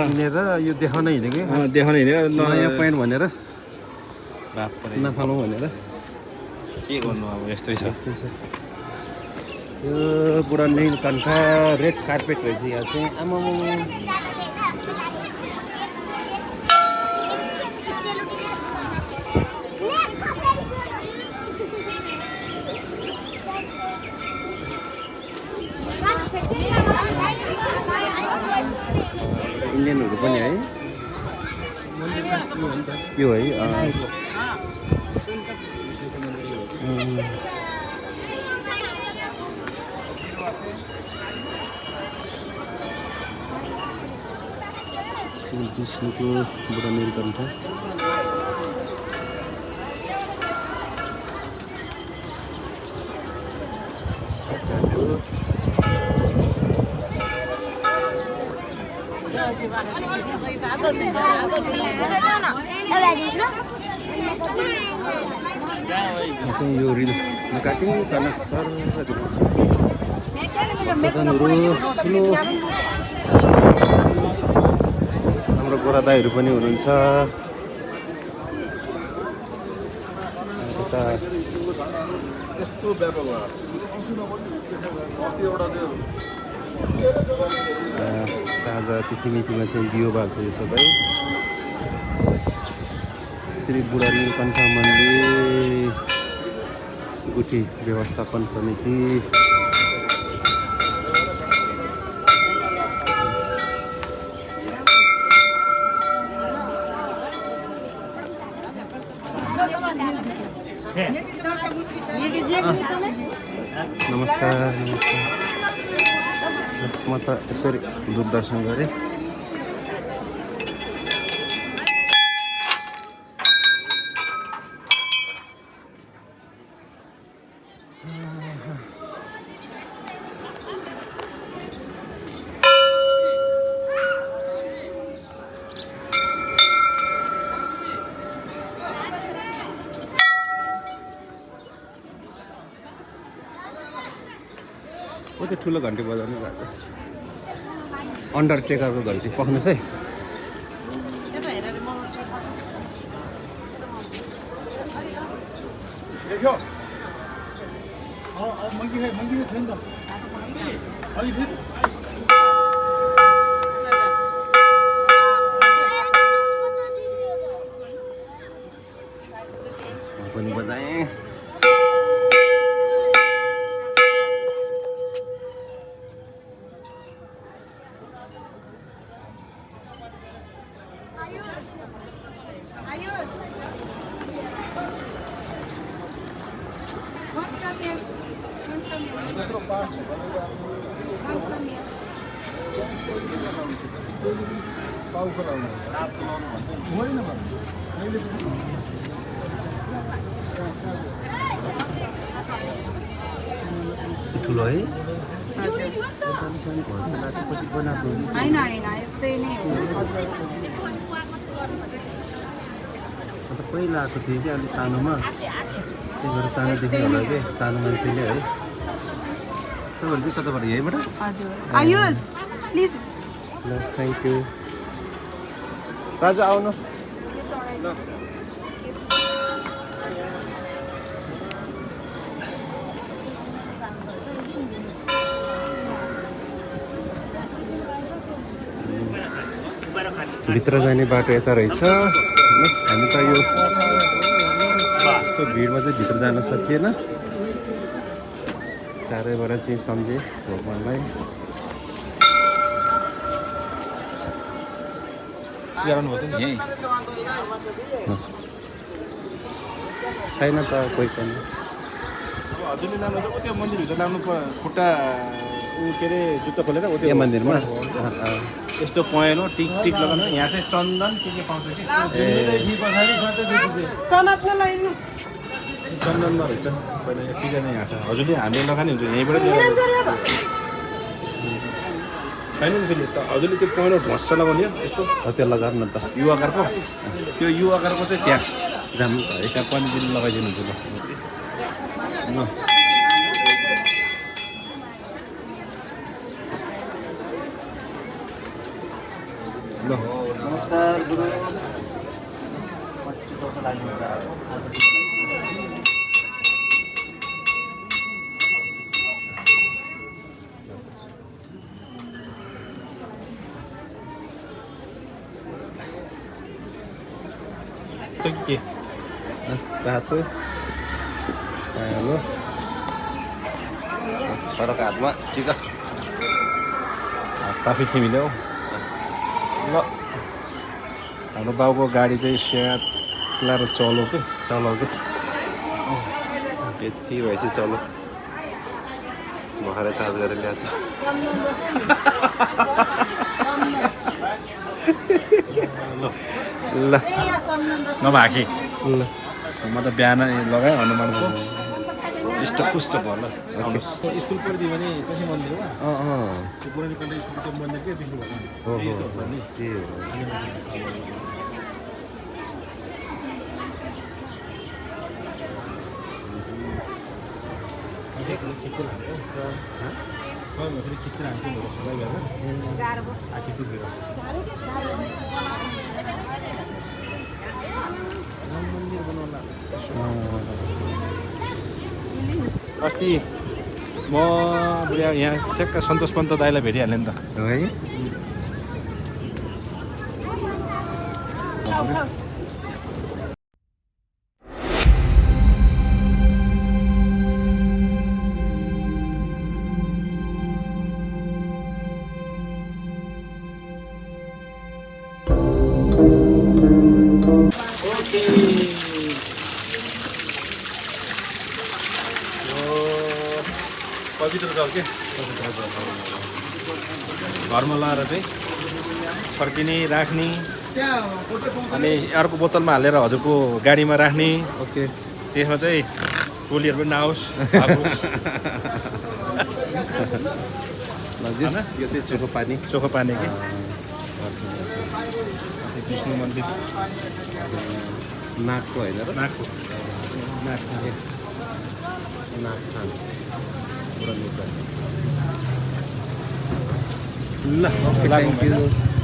किनेर यो देखाउन हिँडेको देखाउन हिँडेको नयाँ प्यान्ट भनेर बापरे नफालौँ भनेर के गर्नु अब यस्तै छ यो बुढा नीलकण्ठ रेड कार्पेट रहेछ यहाँ चाहिँ आमामा इन्डियनहरू पनि है यो है विष्णुको बुढा नीलकण्ठ चाहिँ यो रिल काट्यौँ कनक सर ठुलो हाम्रो गोरा दाईहरू पनि हुनुहुन्छ यता साँझ तिथिमितिमा चाहिँ दियो बाल्छ यो सबै श्री बुढा नीलकण्ठ मन्दिर गुठी व्यवस्थापन समिति नमस्कार नमस्कार म त यसरी दूरदर्शन गरेँ त्यो ठुलो घन्टी बजाउनु भएको अन्डरटेकरको घन्टी पख्नुहोस् है पनि बजाएँ ठुलो है होइन यस्तै नै हो अन्त पहिला आएको थिएँ कि अलिक सानोमा त्यही भएर सानोदेखि होला कि सानो मान्छेले है तपाईँहरू चाहिँ कताबाट यहीँबाट हजुर आयुष प्लिज ल थ्याङ्क यू राजा आउनु भित्र जाने बाटो यता रहेछ बस हामी त यो यस्तो भिडमा चाहिँ भित्र जान सकिएन टाढैबाट चाहिँ सम्झेँ भगवान्लाई छैन त कोही पनि हजुरले लानु त्यो मन्दिरभित्र लानु खुट्टा के अरे जुत्ता खोलेर यो मन्दिरमा यस्तो पहेँलो टिक टिक लगाउनु यहाँ चाहिँ चन्दन के पाउँछ चन्दनमा रहेछ पहिला यतिजना यहाँ छ हजुरले हामीले लगानी हुन्छ यहीँबाट छैन नि फेरि त हजुरले त्यो पहेँलो ढस्सा लगाउने यस्तो त्यो लगाउनु न त यु आकारको त्यो यु आकारको चाहिँ त्यहाँ जाम त्यहाँ पनि दिन लगाइदिनु हुन्छ ल ल नमस्कार गुरु के रातो हेलो छोराको हातमा टिका ट्राफिक खेमिले हौ ल हाम्रो बाउको गाडी चाहिँ स्याट लाएर चलो कि चलो कि यति भएपछि चलो भर्खरै चार्ज गरेर ल्याएको छु ल नभाके ल म त बिहान लगाएँ हनुमानको पुष्ट भयो ल स्कुल पढिदियो भने पछि मन्दिर हो त्यो पुरानो कन्ट्री स्कुल त्यो मन्दिर के विष्णु भगवान् के हो फेरि खिच्न हाल्छु सबै गरेर आखिर पुगेर मन्दिर बनाउला अस्ति म यहाँ ठ्याक्क सन्तोष पन्त दाइलाई भेटिहालेँ नि त है पवित्र जल के घरमा लाएर चाहिँ फर्किने राख्ने अनि अर्को बोतलमा हालेर हजुरको गाडीमा राख्ने ओके त्यसमा चाहिँ टोलीहरू पनि नआओस् यो चाहिँ चोखो पानी चोखो पानी कि विष्णु मन्दिर नाकको होइन र नाकको नाक नाक खान ल थ्याङ्क यू